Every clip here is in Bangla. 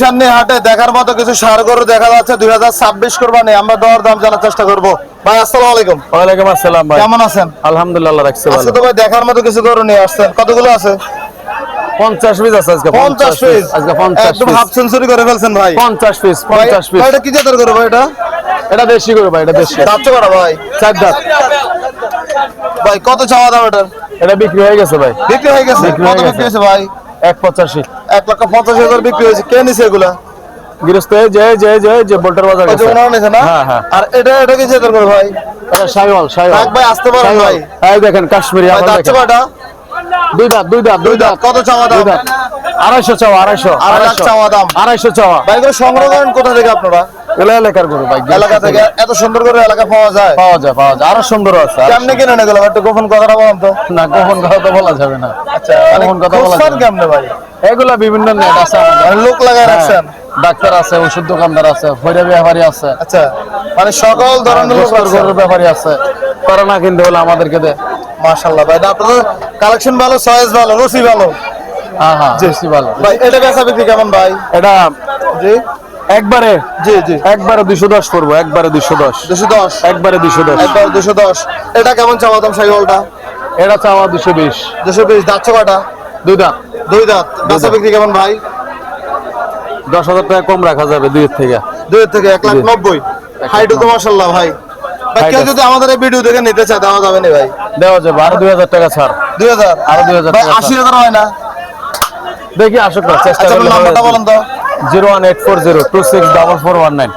সামনে হাটে দেখার মতো কিছু ষাঁড় গরু দেখা যাচ্ছে 2026 কোরবানি। আমরা দর দাম জানার চেষ্টা করব। ভাই আসসালামু আলাইকুম। ওয়ালাইকুম আসসালাম ভাই, কেমন আছেন? আলহামদুলিল্লাহ, আল্লাহ রাখছে ভালো। আজকে তো ভাই দেখার মতো কিছু গরু নিয়ে আসছেন, কতগুলো আছে? 50 পিস আছে আজকে। 50 পিস আজকে 50 একদম পিস। হাফ সেঞ্চুরি করে ফেলছেন ভাই। 50 পিস 50 পিস। ভাই এটা কি জাতের গরু ভাই? এটা দেশি গরু ভাই, এটা দেশি। দাঁত করা ভাই? 4 দাঁত। ভাই কত চাওয়া দাম এটার? এটা বিক্রি হয়ে গেছে ভাই। বিক্রি হয়ে গেছে? কত বিক্রি হয়েছে ভাই? 185। 1,85,000 বিক্রি হয়েছে। কে নিছে এগুলা? গৃহস্থ যে বোল্টার বাজার ওই যে গেছে। ওনারা নিছে না? হ্যাঁ হ্যাঁ। আর এটা কি জাতের গরু ভাই? এটা শাইওয়াল। রাখ ভাই, আসতে পারেন ভাই। এই দেখেন কাশ্মীরি। ভাই আবার দাঁত দেখেন কয়টা? দুই দাঁত। কত চাওয়া দাম? 250 চাওয়া। 250। 2.5 লাখ চাওয়া দাম। 250 চাওয়া। ভাই এগুলো সংগ্রহ করেন কোথা থেকে আপনারা? এলাকার গরু ভাই, এলাকা থেকে? এত সুন্দর করে এলাকা পাওয়া যায়? পাওয়া যায়। আরো সুন্দর আছে। কেমনে কিনেন এগুলো? একটু গোপন কথাটা বলেন তো। না, কখন কথা তো বলা যাবে না। আচ্ছা, কখন কথা বলা খুঁজছেন যাবে না। কেমনে ভাই? এগুলা বিভিন্ন নেট আছে আমাদের। মানে লোক লাগায় রাখছেন? ডাক্তার আছে, ওষুধ দোকানদার আছে, ফইরা ব্যাপারী আছে। আচ্ছা, মানে সকল ধরনের লোক গোস্তের রাখছেন? গরুর ব্যাপারী আছে। তারা না কিনতে হলে আমাদেরকে দে। মাশাআল্লাহ ভাই, আপনাদের কালেকশন ভালো, চয়েস ভালো, রুচি ভালো। হ্যাঁ হ্যাঁ, বেশি ভালো। ভাই এটা বেচা বিক্রি কেমন ভাই? এটা জি একবারে জি 210 করবো। একবারে 210। 210? একবারে 210। একবার 210। এটা কেমন চাওয়া দাম শাইওয়ালটা? এটা চাওয়া 220। 220। দাঁত কয়টা? দুই দাঁত। দুই দাঁত। বেচা বিক্রি কেমন ভাই? 10,000 টাকা কম রাখা যাবে দুইয়ের থেকে। 2 থেকে 1,90,000। হাইটও তো মাশাআল্লাহ ভাই। ভাই কেউ যদি আমাদের এই ভিডিও দেখে নিতে চায় দেওয়া যাবে না ভাই? দেওয়া যাবে। আরো 2,000 টাকা ছাড়। 2000? আরো 2,000 ভাই টাকা ছাড়। 80,000 হয় না? দেখি আসুক না, চেষ্টা আচ্ছা, করলে নাম্বারটা বলেন তো। 01840264419।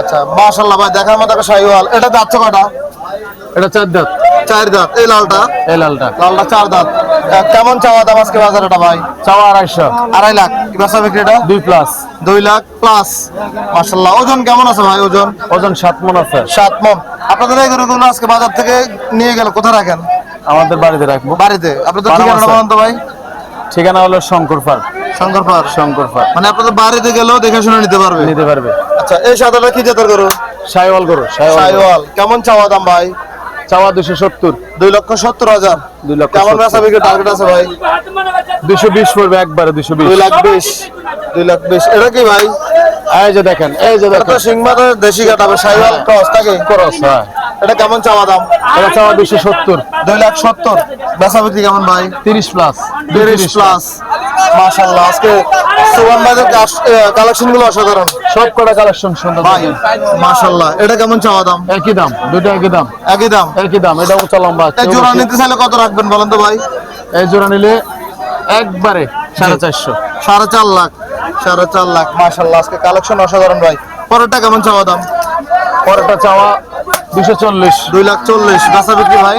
আচ্ছা মাশাআল্লাহ ভাই, দেখার মতো একটা শাইওয়াল। এটা দাঁত কয়টা? এটা 4 দাঁত। 4 দাঁত। এই লালটা? এই লালটা। লালটা 4 দাঁত। কেমন চাওয়া দাম আজকে বাজারে এটা ভাই? চাওয়া 250। 2.5 লাখ। বেচা বিক্রি এটা? 2 প্লাস। 2 লাখ প্লাস। মাশাআল্লাহ। ওজন কেমন আছে ভাই? ওজন 7 মণ আছে। 7 মণ। আপনাদের এই গরুগুলো আজকে বাজার থেকে নিয়ে গেলে কোথায় রাখেন? আমাদের বাড়িতে রাখবো। বাড়িতে? আপনাদের বারো ঠিকানাটা মাসে। বলেন তো ভাই। ঠিকানা হলো শঙ্কর পার্ক। শঙ্কর পাড়। মানে আপনাদের বাড়িতে গেলেও দেখে শুনে নিতে পারবে? নিতে পারবে। আচ্ছা, এই সাদাটা কি জাতের গরু? শাইওয়াল গরু। শাইওয়াল। কেমন চাওয়া দাম ভাই? চাওয়া 270। 2,70,000। 2,70,000। কেমন বেচা বিক্রি টার্গেট আছে ভাই? 220 পড়বে একবারে। 220। 2,20,000। এটা কি ভাই? এই যে দেখেন। এটা তো সিংমাদের দেশি কাটাবে, শাইওয়াল ক্রস থাকে। খরচ হয়। এটা কেমন চাওয়া দাম? এটা চাওয়া 270। 2,70,000। বেচা বিক্রি কেমন ভাই? 30 প্লাস। 30 প্লাস। মাশাআল্লাহ, আজকে সুবহান ভাইদের কালেকশন গুলো অসাধারণ। সব কটা কালেকশন সুন্দর ভাই মাশাআল্লাহ। এটা কেমন চাওয়া দাম? একই দাম। দুটো একই দাম। একই দাম? একই দাম। এটা উঁচা লম্বা। এই জোড়া নিতে চাইলে কত রাখবেন বলেন তো ভাই? এই জোড়া নিলে একবারে 450। 4.5 লাখ। 4.5 লাখ। মাশাআল্লাহ, আজকে কালেকশন অসাধারণ ভাই। পরেরটা কেমন চাওয়া দাম? পরেরটা চাওয়া 240। 2,40,000। বেচা বিক্রি ভাই?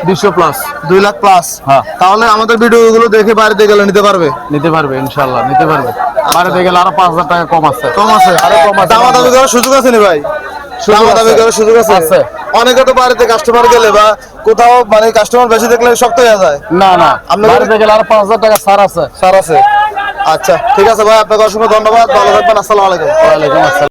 200 প্লাস। 2 লাখ প্লাস। হ্যাঁ। তাহলে আমাদের ভিডিওগুলো দেখে বাড়িতে গেলে নিতে পারবে? নিতে পারবে ইনশাআল্লাহ, নিতে পারবে। বাড়িতে গেলে আরো 5,000 টাকা কম আছে। কম আছে? আরো কম আছে। দামাদামি করার সুযোগ আছে নি ভাই? দামাদামি করার সুযোগ আছে? আছে। অনেকে তো বাড়িতে কাস্টমার গেলে বা কোথাও মানে কাস্টমার বেশি দেখলে শক্ত হয়ে যায়। না, আপনাদের- বাড়িতে গেলে আরো 5,000 টাকা ছাড় আছে। স্যার আছে? আচ্ছা ঠিক আছে ভাই, আপনাকে অসংখ্য ধন্যবাদ। ভালো থাকবেন। আসসালামু আলাইকুম। ওয়ালাইকুম আসসালাম।